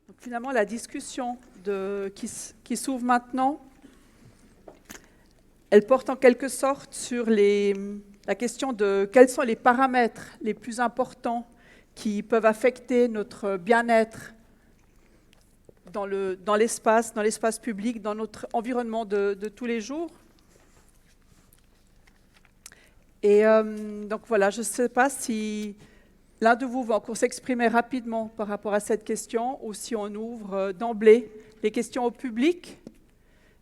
Donc, finalement, la discussion qui s'ouvre maintenant, elle porte en quelque sorte sur la question de quels sont les paramètres les plus importants qui peuvent affecter notre bien-être dans l'espace public, dans notre environnement de tous les jours. Et donc voilà, je ne sais pas si l'un de vous va encore s'exprimer rapidement par rapport à cette question ou si on ouvre d'emblée les questions au public.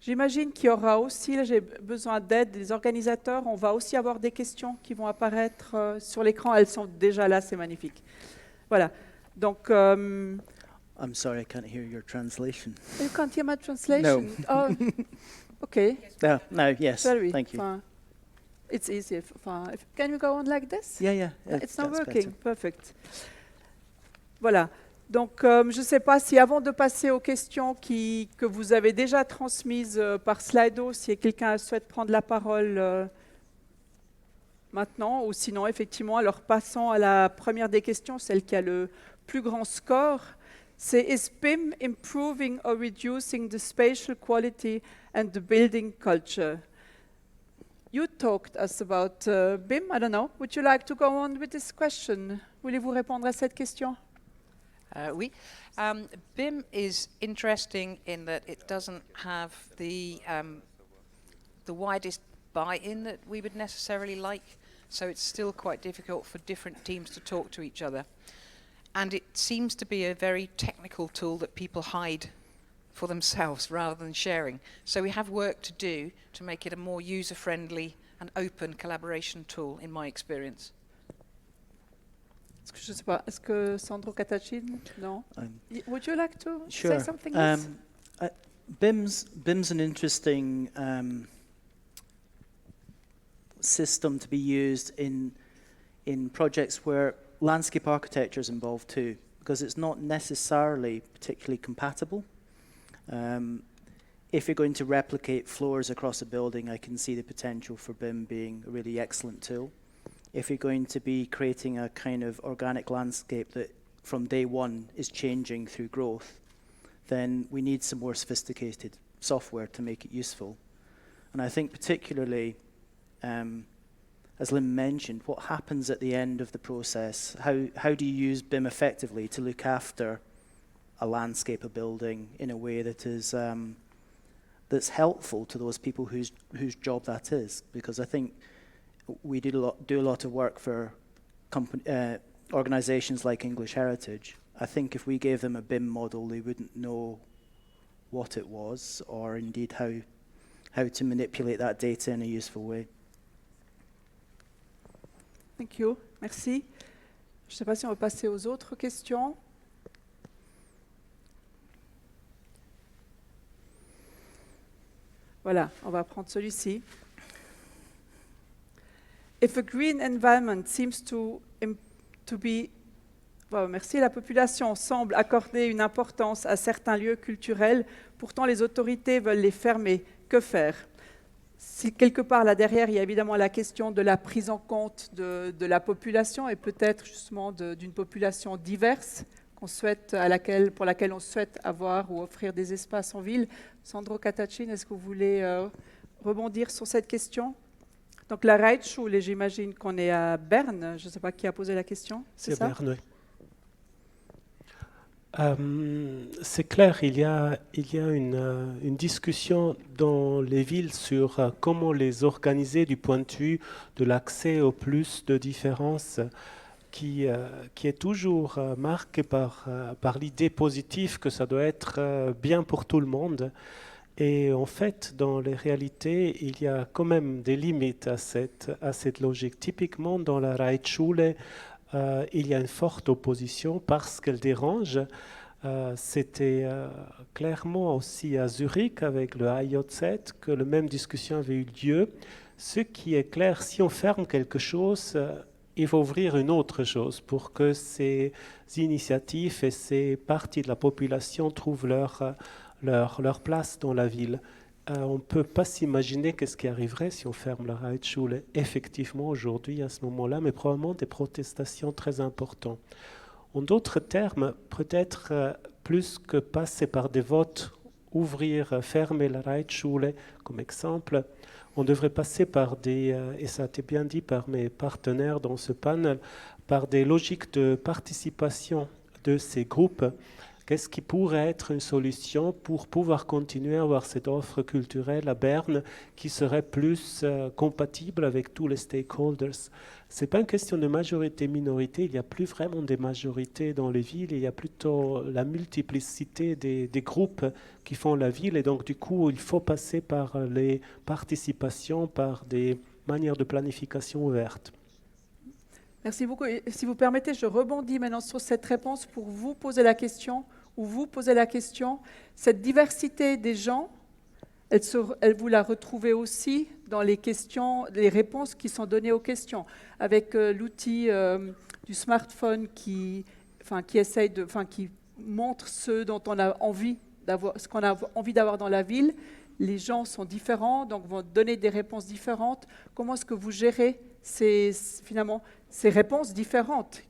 J'imagine qu'il y aura aussi, là j'ai besoin d'aide des organisateurs, on va aussi avoir des questions qui vont apparaître sur l'écran, elles sont déjà là, c'est magnifique. Voilà, donc... I'm sorry, I can't hear your translation. You can't hear my translation? No. Oh, okay. No, yes, Sorry. thank you. Fine. It's easy. Can you go on like this? Yeah, It's not that's working. better. Perfect. Voilà. Donc, je ne sais pas si avant de passer aux questions que vous avez déjà transmises par Slido, si quelqu'un souhaite prendre la parole maintenant, ou sinon, effectivement, alors passons à la première des questions, celle qui a le plus grand score. C'est Is BIM improving or reducing the spatial quality and the building culture? You talked us about BIM. I don't know. Would you like to go on with this question? Voulez-vous répondre à cette question? Oui. BIM is interesting in that it doesn't have the widest buy-in that we would necessarily like, so it's still quite difficult for different teams to talk to each other. And it seems to be a very technical tool that people hide for themselves rather than sharing. So we have work to do to make it a more user-friendly and open collaboration tool, in my experience. Je ne sais pas. Est-ce que Sandro Catachin? No. Would you like to Sure. say something else? BIM's an interesting system to be used in projects where landscape architecture is involved too, because it's not necessarily particularly compatible. If you're going to replicate floors across a building, I can see the potential for BIM being a really excellent tool. If you're going to be creating a kind of organic landscape that from day one is changing through growth, then we need some more sophisticated software to make it useful. And I think particularly, as Lynn mentioned, what happens at the end of the process, how do you use BIM effectively to look after a landscape, a building, in a way that is that's helpful to those people whose job that is? Because I think we do a lot of work for organizations like English Heritage. I think if we gave them a BIM model, they wouldn't know what it was, or indeed how to manipulate that data in a useful way. Thank you. Merci. Je ne sais pas si on va passer aux autres questions. Voilà, on va prendre celui-ci. If a green environment seems to be... Wow, merci. La population semble accorder une importance à certains lieux culturels, pourtant les autorités veulent les fermer. Que faire? Si quelque part là derrière, il y a évidemment la question de la prise en compte de la population et peut-être justement d'une population diverse pour laquelle on souhaite avoir ou offrir des espaces en ville. Sandro Catachin, est-ce que vous voulez rebondir sur cette question? Donc la Reitschule, j'imagine qu'on est à Berne. Je ne sais pas qui a posé la question. C'est ça? Berne, oui. C'est clair, il y a une discussion dans les villes sur comment les organiser du point de vue de l'accès au plus de différences qui est toujours marqué par l'idée positive que ça doit être bien pour tout le monde. Et en fait, dans les réalités, il y a quand même des limites à cette logique. Typiquement, dans la Reitschule, il y a une forte opposition parce qu'elle dérange. C'était clairement aussi à Zurich avec le IJZ que la même discussion avait eu lieu. Ce qui est clair, si on ferme quelque chose, il faut ouvrir une autre chose pour que ces initiatives et ces parties de la population trouvent leur place dans la ville. On ne peut pas s'imaginer qu'est-ce qui arriverait si on ferme la Reitschule effectivement aujourd'hui à ce moment-là, mais probablement des protestations très importantes. En d'autres termes, peut-être plus que passer par des votes, ouvrir, fermer la Reitschule, comme exemple, on devrait passer par des, et ça a été bien dit par mes partenaires dans ce panel, par des logiques de participation de ces groupes. Qu'est-ce qui pourrait être une solution pour pouvoir continuer à avoir cette offre culturelle à Berne qui serait plus compatible avec tous les stakeholders? Ce n'est pas une question de majorité-minorité, il n'y a plus vraiment des majorités dans les villes, il y a plutôt la multiplicité des groupes qui font la ville, et donc du coup il faut passer par les participations, par des manières de planification ouvertes. Merci beaucoup. Et si vous permettez, je rebondis maintenant sur cette réponse pour vous poser la question, ou vous poser la question. Cette diversité des gens, vous la retrouvez aussi dans les questions, les réponses qui sont données aux questions, avec l'outil du smartphone qui montre ce dont on a envie d'avoir, ce qu'on a envie d'avoir dans la ville. Les gens sont différents, donc vont donner des réponses différentes. Comment est-ce que vous gérez ces réponses différentes?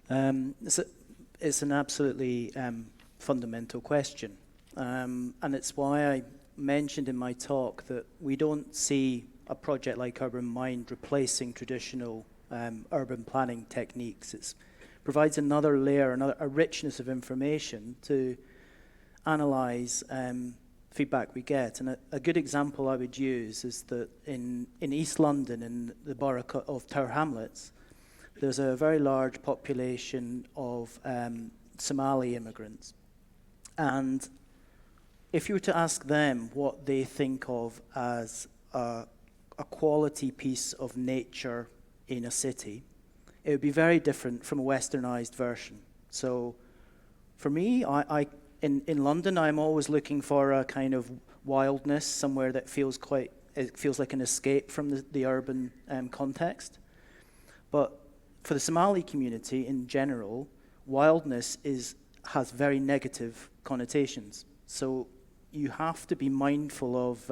It's an absolutely fundamental question, and it's why I mentioned in my talk that we don't see a project like Urban Mind replacing traditional urban planning techniques. It provides another layer, a richness of information to analyse feedback we get. And a good example I would use is that in East London, in the borough of Tower Hamlets, there's a very large population of Somali immigrants. And if you were to ask them what they think of as a quality piece of nature in a city, it would be very different from a westernized version. So for me, in London, I'm always looking for a kind of wildness, somewhere that feels like an escape from the urban context. But for the Somali community in general, wildness has very negative connotations. So you have to be mindful of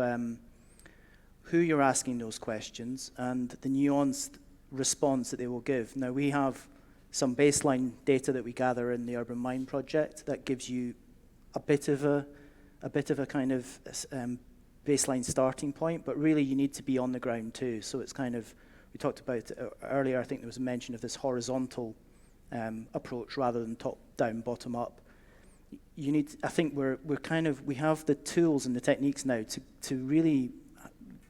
who you're asking those questions and the nuanced response that they will give. Now, we have some baseline data that we gather in the Urban Mind project that gives you a bit of a kind of baseline starting point, but really you need to be on the ground too. So it's kind of, we talked about earlier, I think there was a mention of this horizontal approach rather than top-down, bottom-up. I think we have the tools and the techniques now to really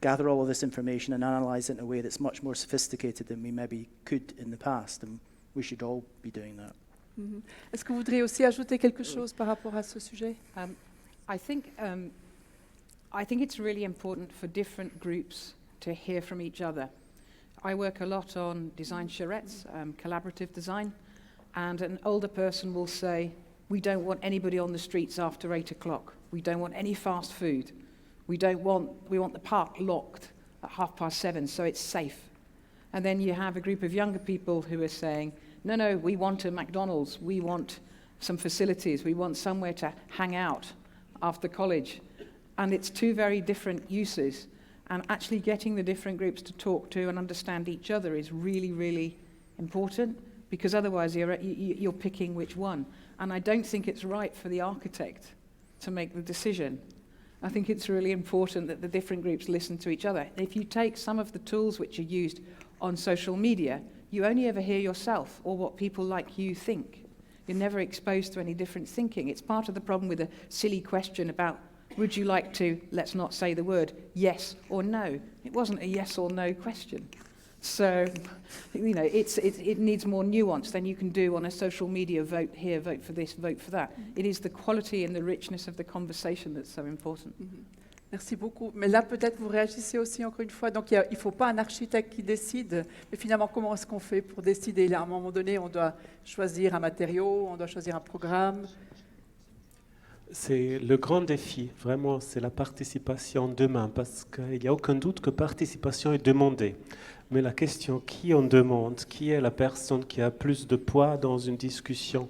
gather all of this information and analyze it in a way that's much more sophisticated than we maybe could in the past, and we should all be doing that. Mm-hmm. Est-ce que vous voudriez aussi ajouter quelque chose par rapport à ce sujet? I think it's really important for different groups to hear from each other. I work a lot on design charrettes, collaborative design, and an older person will say, we don't want anybody on the streets after 8 o'clock. We don't want any fast food. We want the park locked at 7:30 so it's safe. And then you have a group of younger people who are saying, no, we want a McDonald's, we want some facilities, we want somewhere to hang out after college. And it's two very different uses. And actually getting the different groups to talk to and understand each other is really, really important, because otherwise you're picking which one. And I don't think it's right for the architect to make the decision. I think it's really important that the different groups listen to each other. If you take some of the tools which are used on social media, you only ever hear yourself or what people like you think. You're never exposed to any different thinking. It's part of the problem with a silly question about, would you like to, let's not say the word, yes or no? It wasn't a yes or no question. So, it needs more nuance than you can do on a social media, vote here, vote for this, vote for that. It is the quality and the richness of the conversation that's so important. Mm-hmm. Merci beaucoup. Mais là, peut-être vous réagissez aussi encore une fois. Donc, il ne faut pas un architecte qui décide. Mais finalement, comment est-ce qu'on fait pour décider? Là, à un moment donné, on doit choisir un matériau, on doit choisir un programme. C'est le grand défi, vraiment, c'est la participation demain, parce qu'il n'y a aucun doute que participation est demandée. Mais la question, qui on demande, qui est la personne qui a plus de poids dans une discussion,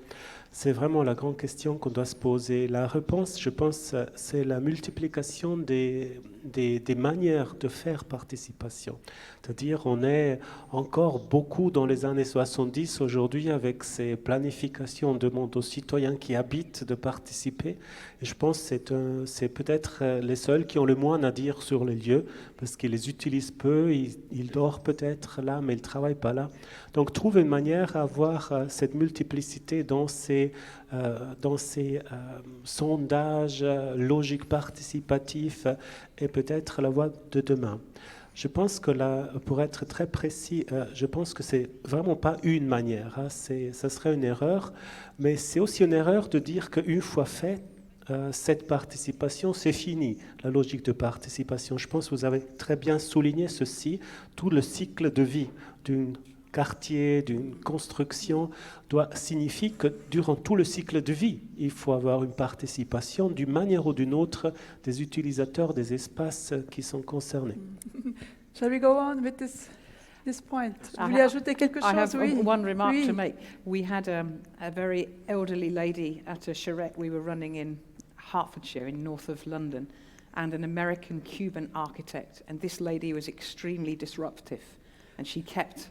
c'est vraiment la grande question qu'on doit se poser. La réponse, je pense, c'est la multiplication des des manières de faire participation. C'est-à-dire on est encore beaucoup dans les années 70 aujourd'hui avec ces planifications, on demande aux citoyens qui habitent de participer. Et je pense que c'est peut-être les seuls qui ont le moins à dire sur les lieux parce qu'ils les utilisent peu, ils dorment peut-être là mais ils ne travaillent pas là. Donc trouver une manière à avoir cette multiplicité dans ces sondages logiques participatifs et peut-être la voie de demain. Je pense que là, pour être très précis, je pense que c'est vraiment pas une manière. Ça serait une erreur, mais c'est aussi une erreur de dire qu'une fois fait, cette participation, c'est fini, la logique de participation. Je pense que vous avez très bien souligné ceci, tout le cycle de vie d'un quartier, d'une construction signifie que durant tout le cycle de vie, il faut avoir une participation d'une manière ou d'une autre des utilisateurs des espaces qui sont concernés. Shall we go on with this point? Vous voulez ajouter quelque chose? I have Oui. one remark Oui. to make. We had a very elderly lady at a charrette we were running in Hertfordshire, in north of London, and an American-Cuban architect. And this lady was extremely disruptive, and she kept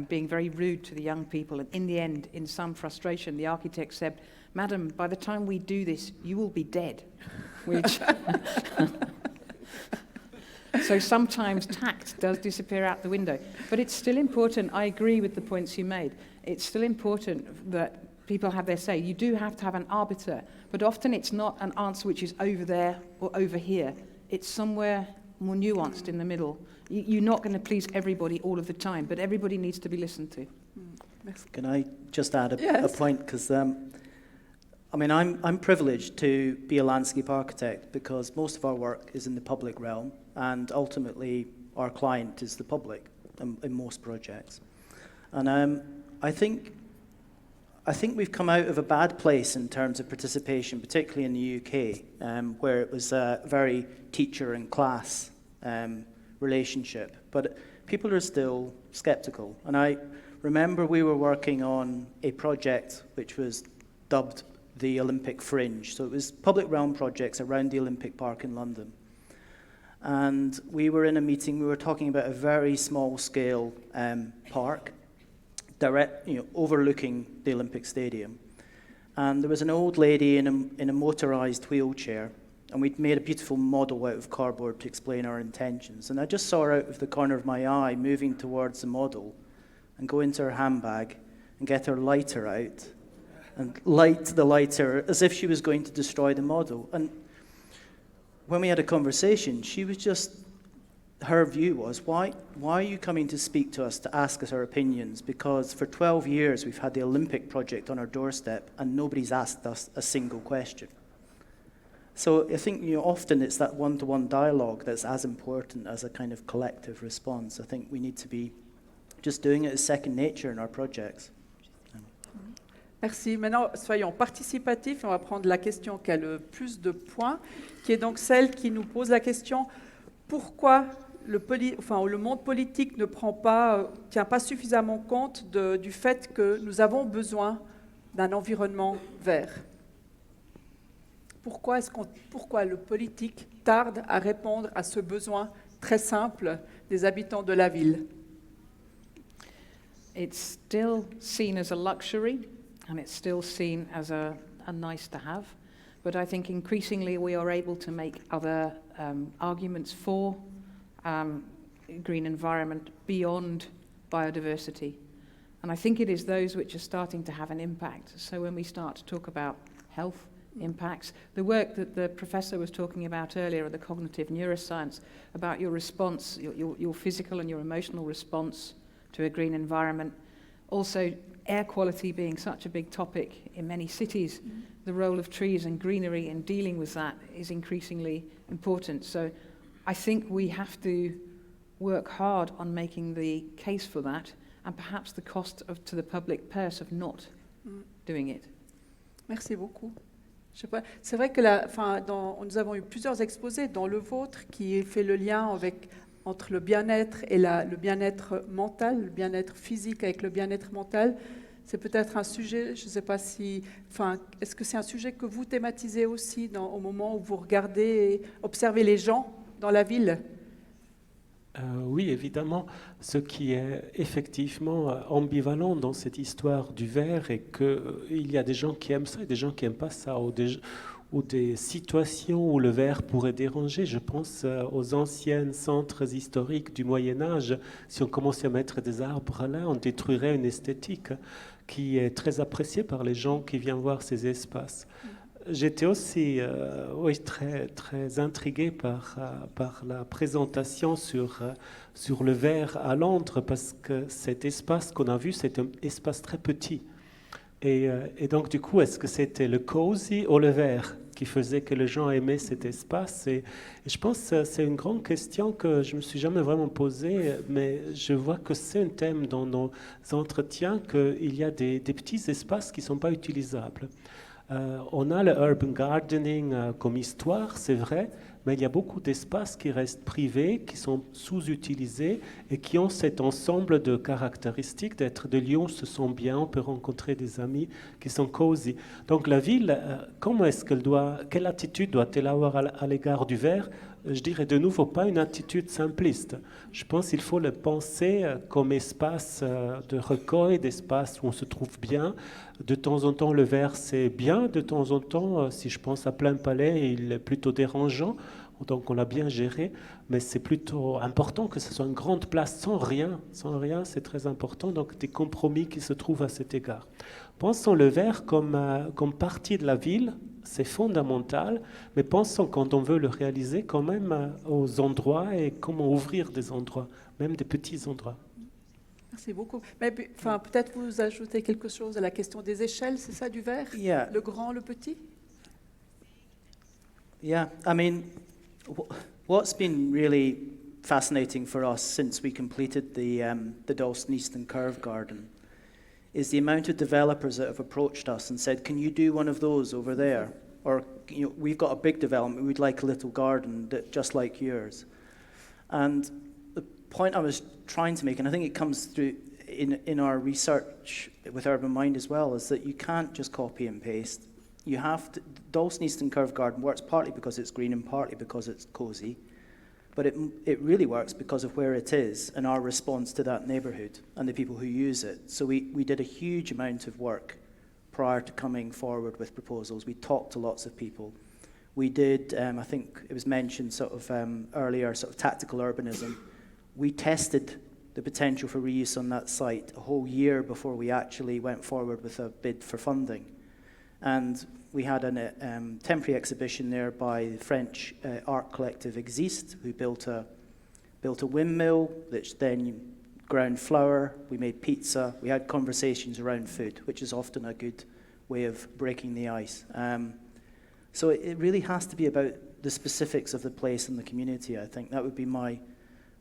being very rude to the young people. And in the end, in some frustration, the architect said, "Madam, by the time we do this, you will be dead." Which so sometimes tact does disappear out the window. But it's still important, I agree with the points you made, it's still important that people have their say. You do have to have an arbiter, but often it's not an answer which is over there or over here. It's somewhere more nuanced in the middle. You're not going to please everybody all of the time, but everybody needs to be listened to. Can I just add a Yes. point? Because I'm privileged to be a landscape architect because most of our work is in the public realm, and ultimately our client is the public in most projects. And I think we've come out of a bad place in terms of participation, particularly in the UK, where it was a very teacher and class relationship. But people are still sceptical. And I remember we were working on a project which was dubbed the Olympic Fringe. So it was public realm projects around the Olympic Park in London. And we were in a meeting, we were talking about a very small scale park, overlooking the Olympic Stadium. And there was an old lady in a motorized wheelchair, and we'd made a beautiful model out of cardboard to explain our intentions. And I just saw her out of the corner of my eye moving towards the model and go into her handbag and get her lighter out and light the lighter as if she was going to destroy the model. And when we had a conversation, her view was, why are you coming to speak to us to ask us our opinions? Because for 12 years we've had the Olympic project on our doorstep and nobody's asked us a single question. So I think often it's that one-to-one dialogue that's as important as a kind of collective response. I think we need to be just doing it as second nature in our projects. Merci. Maintenant, soyons participatifs. On va prendre la question qui a le plus de points, qui est donc celle qui nous pose la question pourquoi le monde politique ne tient pas suffisamment compte du fait que nous avons besoin d'un environnement vert. Pourquoi le politique tarde à répondre à ce besoin très simple des habitants de la ville? It's still seen as a luxury, and it's still seen as a nice to have. But I think increasingly we are able to make other arguments for green environment beyond biodiversity. And I think it is those which are starting to have an impact. So when we start to talk about health impacts, the work that the professor was talking about earlier, the cognitive neuroscience, about your response, your physical and your emotional response to a green environment. Also, air quality being such a big topic in many cities, the role of trees and greenery in dealing with that is increasingly important. So I think we have to work hard on making the case for that, and perhaps the cost to the public purse of not doing it. Merci beaucoup. Je sais pas, c'est vrai que nous avons eu plusieurs exposés, dont le vôtre, qui fait le lien entre le bien-être et le bien-être mental, le bien-être physique avec le bien-être mental. C'est peut-être un sujet, je ne sais pas est-ce que c'est un sujet que vous thématisez aussi au moment où vous regardez et observez les gens dans la ville. Oui, évidemment. Ce qui est effectivement ambivalent dans cette histoire du verre est qu'il y a des gens qui aiment ça et des gens qui n'aiment pas ça, ou des situations où le verre pourrait déranger. Je pense aux anciens centres historiques du Moyen-Âge. Si on commençait à mettre des arbres là, on détruirait une esthétique qui est très appréciée par les gens qui viennent voir ces espaces. J'étais aussi très, très intrigué par la présentation sur le verre à Londres, parce que cet espace qu'on a vu, c'est un espace très petit. Et donc, du coup, est-ce que c'était le cosy ou le verre qui faisait que les gens aimaient cet espace? Et je pense que c'est une grande question que je ne me suis jamais vraiment posée, mais je vois que c'est un thème dans nos entretiens, qu'il y a des petits espaces qui ne sont pas utilisables. On a le urban gardening comme histoire, c'est vrai, mais il y a beaucoup d'espaces qui restent privés, qui sont sous-utilisés et qui ont cet ensemble de caractéristiques d'être des lieux où on se sent bien, on peut rencontrer des amis qui sont cosy. Donc la ville, quelle attitude doit-elle avoir à l'égard du verre? Je dirais de nouveau pas une attitude simpliste. Je pense qu'il faut le penser comme espace de recueil, d'espace où on se trouve bien. De temps en temps, le verre, c'est bien. De temps en temps, si je pense à Plein Palais, il est plutôt dérangeant. Donc on l'a bien géré. Mais c'est plutôt important que ce soit une grande place sans rien. Sans rien, c'est très important. Donc des compromis qui se trouvent à cet égard. Pensons le verre comme partie de la ville. C'est fondamental, mais pensons quand on veut le réaliser quand même aux endroits et comment ouvrir des endroits, même des petits endroits. Merci beaucoup. Mais peut-être vous ajoutez quelque chose à la question des échelles, c'est ça, du verre? Yeah. Le grand, le petit? Yeah, I mean, what's been really fascinating for us since we completed the Dalston Eastern Curve Garden is the amount of developers that have approached us and said, can you do one of those over there? Or, we've got a big development, we'd like a little garden just like yours. And the point I was trying to make, and I think it comes through in our research with Urban Mind as well, is that you can't just copy and paste. You have to, Dalston Eastern Curve Garden works partly because it's green and partly because it's cosy. But it really works because of where it is and our response to that neighbourhood and the people who use it. So we did a huge amount of work prior to coming forward with proposals. We talked to lots of people. We did, I think it was mentioned earlier, tactical urbanism. We tested the potential for reuse on that site a whole year before we actually went forward with a bid for funding. And we had a temporary exhibition there by the French art collective Existe, who built a windmill, which then ground flour, we made pizza, we had conversations around food, which is often a good way of breaking the ice. So it really has to be about the specifics of the place and the community, I think. That would be my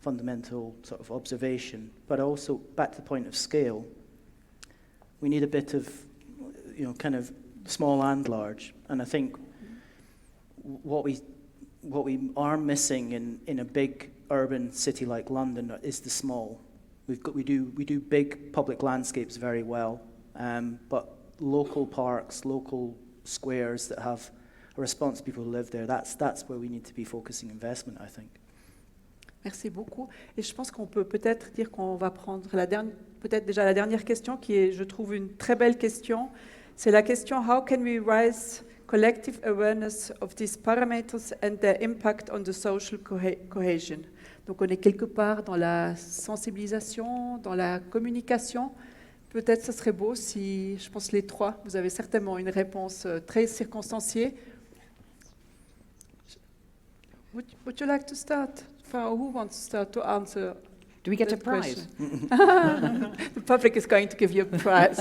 fundamental sort of observation. But also, back to the point of scale, we need a bit of, kind of small and large. And I think what we are missing in a big urban city like London is the small. We do big public landscapes very well, but local parks, local squares that have a response to people who live there, that's where we need to be focusing investment, I think. Merci beaucoup. Et je pense qu'on peut peut-être dire qu'on va prendre peut-être déjà la dernière question, qui est, je trouve, une très belle question. C'est la question: how can we raise collective awareness of these parameters and their impact on the social cohesion? Donc on est quelque part dans la sensibilisation, dans la communication. Peut-être ce serait beau si, je pense les trois, vous avez certainement une réponse très circonstanciée. Would you like to start? Who wants to start to answer? Do we get a that prize? question? The public is going to give you a prize.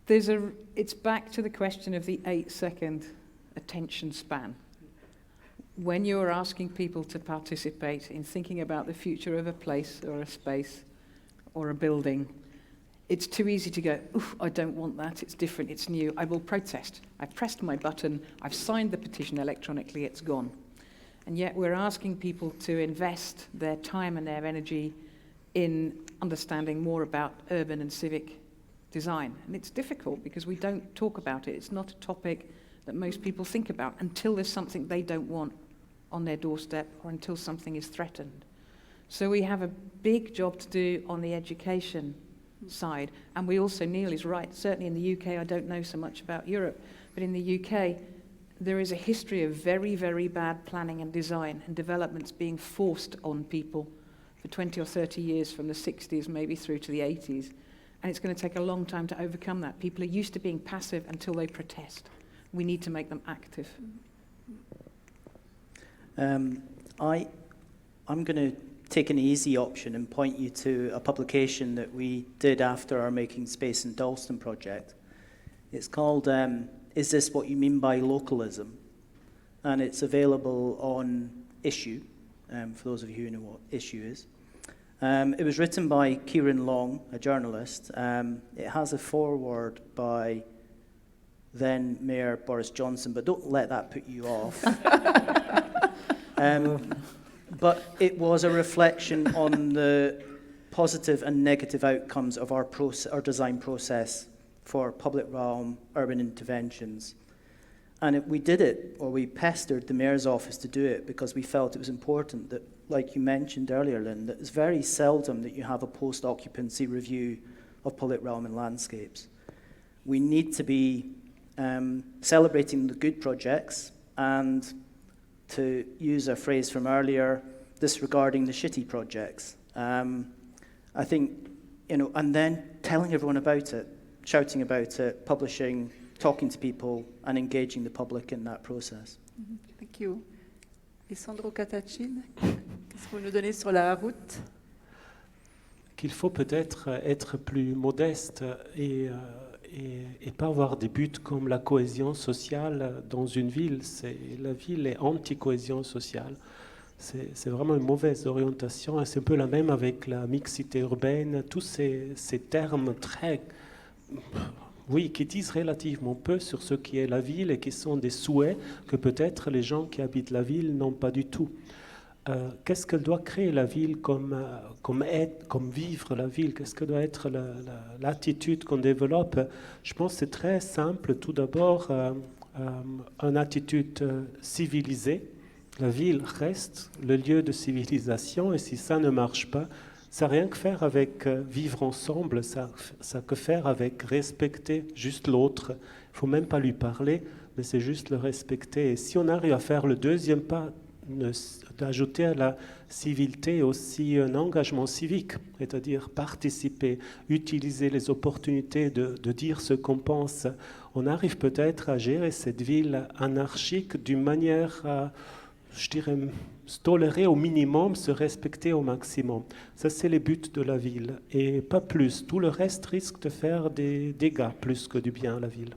It's back to the question of the 8-second attention span. When you're asking people to participate in thinking about the future of a place or a space or a building, it's too easy to go, oof, I don't want that, it's different, it's new, I will protest. I've pressed my button, I've signed the petition electronically, it's gone. And yet we're asking people to invest their time and their energy in understanding more about urban and civic design. And it's difficult because we don't talk about it. It's not a topic that most people think about until there's something they don't want on their doorstep or until something is threatened. So we have a big job to do on the education side. And we also, Neil is right, certainly in the UK, I don't know so much about Europe, but in the UK, there is a history of very, very bad planning and design and developments being forced on people for 20 or 30 years, from the 60s maybe through to the 80s. And it's going to take a long time to overcome that. People are used to being passive until they protest. We need to make them active. I'm going to take an easy option and point you to a publication that we did after our Making Space in Dalston project. It's called Is This What You Mean by Localism? And it's available on Issue, for those of you who know what Issue is. It was written by Kieran Long, a journalist. It has a foreword by then Mayor Boris Johnson, but don't let that put you off. But it was a reflection on the positive and negative outcomes of our design process for public realm urban interventions. And we did it, or we pestered the Mayor's office to do it, because we felt it was important that, like you mentioned earlier, Lynn, that it's very seldom that you have a post-occupancy review of public realm and landscapes. We need to be celebrating the good projects and, to use a phrase from earlier, disregarding the shitty projects. I think, and then telling everyone about it, shouting about it, publishing, talking to people, and engaging the public in that process. Thank you. Et Sandro Catachin, qu'est-ce que vous nous donnez sur la route? Qu'il faut peut-être être plus modeste et pas avoir des buts comme la cohésion sociale dans une ville. La ville est anti-cohésion sociale. C'est vraiment une mauvaise orientation, et c'est un peu la même avec la mixité urbaine, tous ces termes très, qui disent relativement peu sur ce qui est la ville et qui sont des souhaits que peut-être les gens qui habitent la ville n'ont pas du tout. Qu'est-ce que doit créer la ville comme vivre la ville? Qu'est-ce que doit être l'attitude qu'on développe? Je pense que c'est très simple. Tout d'abord, une attitude civilisée. La ville reste le lieu de civilisation, et si ça ne marche pas, ça n'a rien que faire avec vivre ensemble, ça a que faire avec respecter juste l'autre. Il ne faut même pas lui parler, mais c'est juste le respecter. Et si on arrive à faire le deuxième pas, d'ajouter à la civilité aussi un engagement civique, c'est-à-dire participer, utiliser les opportunités de dire ce qu'on pense, on arrive peut-être à gérer cette ville anarchique d'une manière à, je dirais, se tolérer au minimum, se respecter au maximum. Ça, c'est les buts de la ville, et pas plus. Tout le reste risque de faire des dégâts plus que du bien à la ville.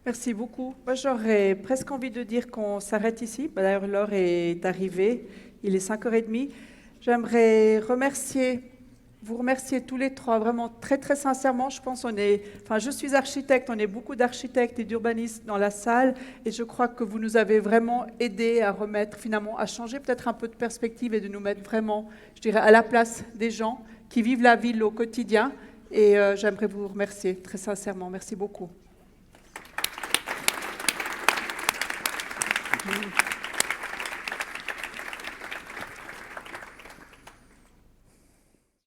Merci beaucoup. Moi, j'aurais presque envie de dire qu'on s'arrête ici. D'ailleurs, l'heure est arrivée. Il est 5h30. J'aimerais vous remercier tous les trois, vraiment très, très sincèrement. Je pense je suis architecte, on est beaucoup d'architectes et d'urbanistes dans la salle, et je crois que vous nous avez vraiment aidés à remettre, finalement, à changer peut-être un peu de perspective et de nous mettre vraiment, je dirais, à la place des gens qui vivent la ville au quotidien. Et j'aimerais vous remercier très sincèrement. Merci beaucoup.